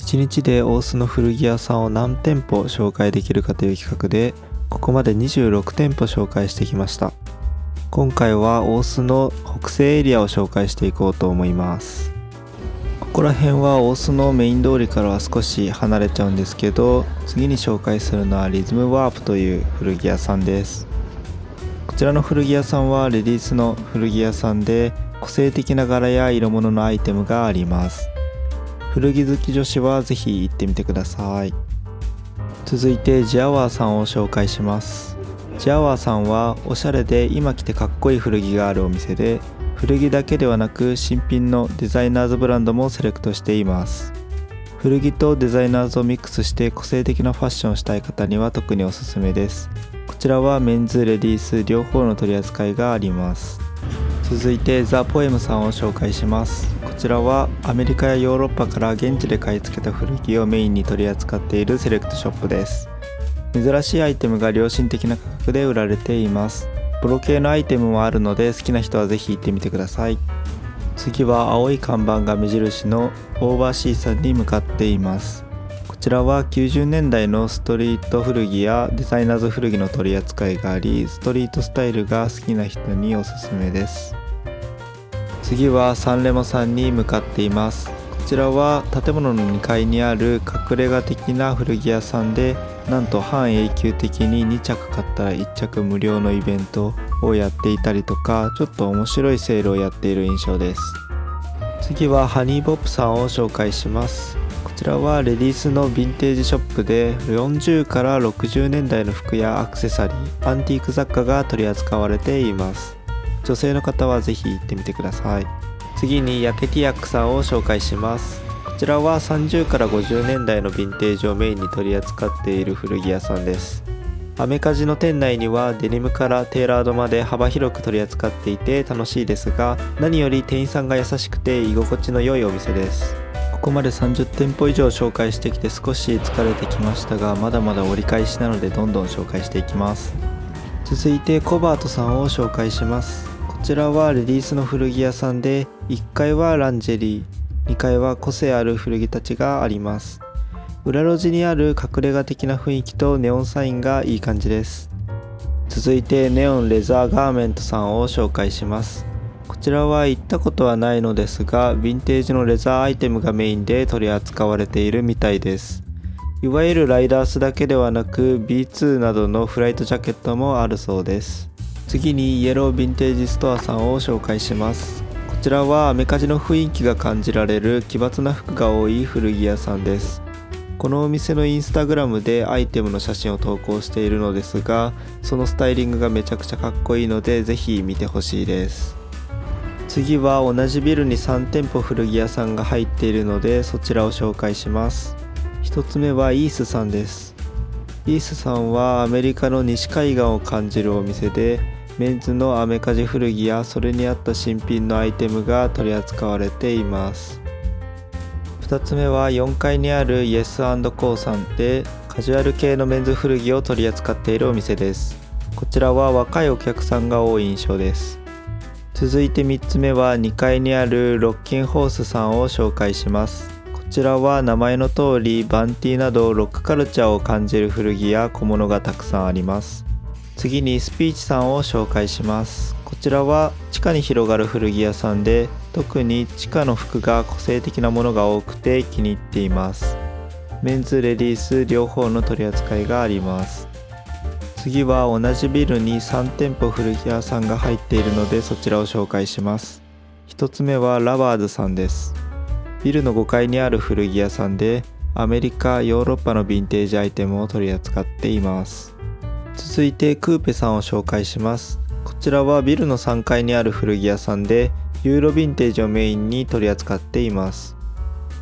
1日で大須の古着屋さんを何店舗紹介できるかという企画で、ここまで26店舗紹介してきました。今回は大須の北西エリアを紹介していこうと思います。ここら辺は大須のメイン通りからは少し離れちゃうんですけど、次に紹介するのはリズムワープという古着屋さんです。こちらの古着屋さんはレディースの古着屋さんで、個性的な柄や色物のアイテムがあります。古着好き女子はぜひ行ってみてください。続いてジアワーさんを紹介します。ジアワーさんはおしゃれで今着てかっこいい古着があるお店で、古着だけではなく新品のデザイナーズブランドもセレクトしています。古着とデザイナーズをミックスして個性的なファッションをしたい方には特におすすめです。こちらはメンズレディース両方の取り扱いがあります。続いてザ・ポエムさんを紹介します。こちらはアメリカやヨーロッパから現地で買い付けた古着をメインに取り扱っているセレクトショップです。珍しいアイテムが良心的な価格で売られています。ボロ系のアイテムもあるので好きな人はぜひ行ってみてください。次は青い看板が目印のオーバーシーさんに向かっています。こちらは90年代のストリート古着やデザイナーズ古着の取り扱いがあり、ストリートスタイルが好きな人におすすめです。次はサンレモさんに向かっています。こちらは建物の2階にある隠れ家的な古着屋さんで、なんと半永久的に2着買ったら1着無料のイベントをやっていたりとか、ちょっと面白いセールをやっている印象です。次はハニーボップさんを紹介します。こちらはレディースのヴィンテージショップで、40から60年代の服やアクセサリー、アンティーク雑貨が取り扱われています。女性の方はぜひ行ってみてください。次にヤケティヤックさんを紹介します。こちらは30から50年代のヴィンテージをメインに取り扱っている古着屋さんです。アメカジの店内にはデニムからテーラードまで幅広く取り扱っていて楽しいですが、何より店員さんが優しくて居心地の良いお店です。ここまで30店舗以上紹介してきて少し疲れてきましたが、まだまだ折り返しなのでどんどん紹介していきます。続いてコバートさんを紹介します。こちらはレディースの古着屋さんで、1階はランジェリー、2階は個性ある古着たちがあります。裏路地にある隠れ家的な雰囲気とネオンサインがいい感じです。続いてネオンレザーガーメントさんを紹介します。こちらは行ったことはないのですが、ヴィンテージのレザーアイテムがメインで取り扱われているみたいです。いわゆるライダースだけではなく B2 などのフライトジャケットもあるそうです。次にイエローヴィンテージストアさんを紹介します。こちらはアメカジの雰囲気が感じられる奇抜な服が多い古着屋さんです。このお店のインスタグラムでアイテムの写真を投稿しているのですが、そのスタイリングがめちゃくちゃかっこいいのでぜひ見てほしいです。次は同じビルに3店舗古着屋さんが入っているのでそちらを紹介します。1つ目はイースさんです。イースさんはアメリカの西海岸を感じるお店で、メンズのアメカジ古着やそれに合った新品のアイテムが取り扱われています。2つ目は4階にあるイエス&コーさんで、カジュアル系のメンズ古着を取り扱っているお店です。こちらは若いお客さんが多い印象です。続いて3つ目は2階にあるロッキンホースさんを紹介します。こちらは名前の通りバンティなどロックカルチャーを感じる古着や小物がたくさんあります。次にスピーチさんを紹介します。こちらは地下に広がる古着屋さんで、特に地下の服が個性的なものが多くて気に入っています。メンズレディース両方の取り扱いがあります。次は同じビルに3店舗古着屋さんが入っているのでそちらを紹介します。1つ目はラバーズさんです。ビルの5階にある古着屋さんで、アメリカ、ヨーロッパのヴィンテージアイテムを取り扱っています。続いてクーペさんを紹介します。こちらはビルの3階にある古着屋さんで、ユーロヴィンテージをメインに取り扱っています。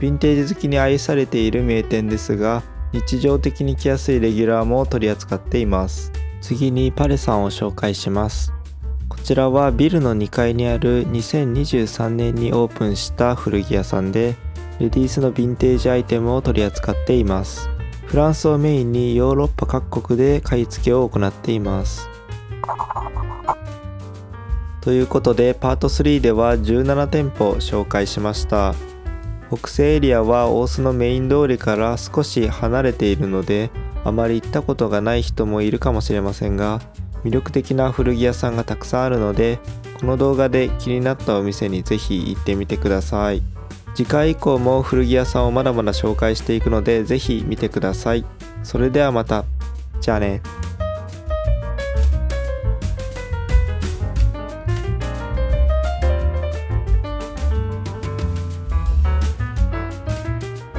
ヴィンテージ好きに愛されている名店ですが、日常的に着やすいレギュラーも取り扱っています。次にパレさんを紹介します。こちらはビルの2階にある2023年にオープンした古着屋さんで、レディースのヴィンテージアイテムを取り扱っています。フランスをメインにヨーロッパ各国で買い付けを行っています。ということでパート3では17店舗紹介しました。北西エリアは大須のメイン通りから少し離れているので、あまり行ったことがない人もいるかもしれませんが、魅力的な古着屋さんがたくさんあるので、この動画で気になったお店にぜひ行ってみてください。次回以降も古着屋さんをまだまだ紹介していくので、ぜひ見てください。それではまた。じゃあね。